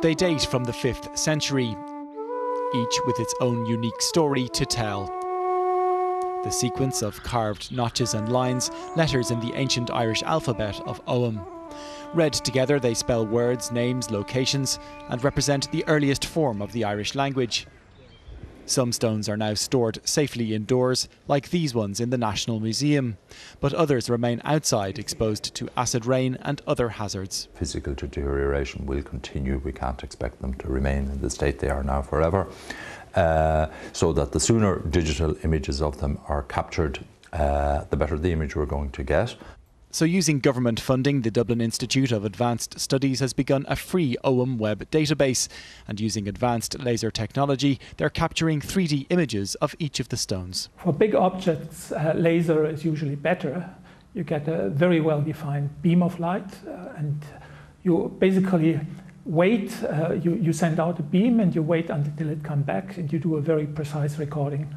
They date from the 5th century, each with its own unique story to tell. The sequence of carved notches and lines, letters in the ancient Irish alphabet of Ogham. Read together, they spell words, names, locations, and represent the earliest form of the Irish language. Some stones are now stored safely indoors, like these ones in the National Museum, but others remain outside, exposed to acid rain and other hazards. Physical deterioration will continue. We can't expect them to remain in the state they are now forever. So that the sooner digital images of them are captured, the better the image we're going to get. So using government funding, the Dubinstitute of Advanced Studies has begun a free Ogham web database, and using advanced laser technology, they're capturing 3D images of each of the stones. For big objects, laser is usually better. You get a very well-defined beam of light, and you basically wait, you send out a beam and you wait until it comes back, and you do a very precise recording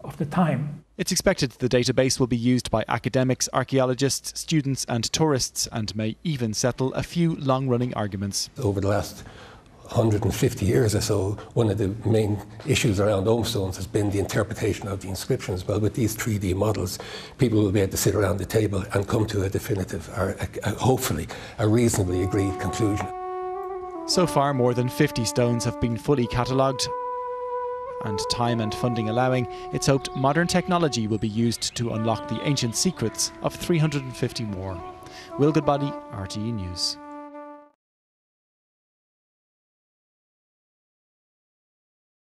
of the time. It's expected the database will be used by academics, archaeologists, students and tourists, and may even settle a few long-running arguments. Over the last 150 years or so, one of the main issues around Ogham Stones has been the interpretation of the inscriptions. Well, with these 3D models, people will be able to sit around the table and come to a definitive, or hopefully a reasonably agreed conclusion. So far, more than 50 stones have been fully catalogued. And time and funding allowing, it's hoped modern technology will be used to unlock the ancient secrets of 350 more. Will GOODBODY, RTE News.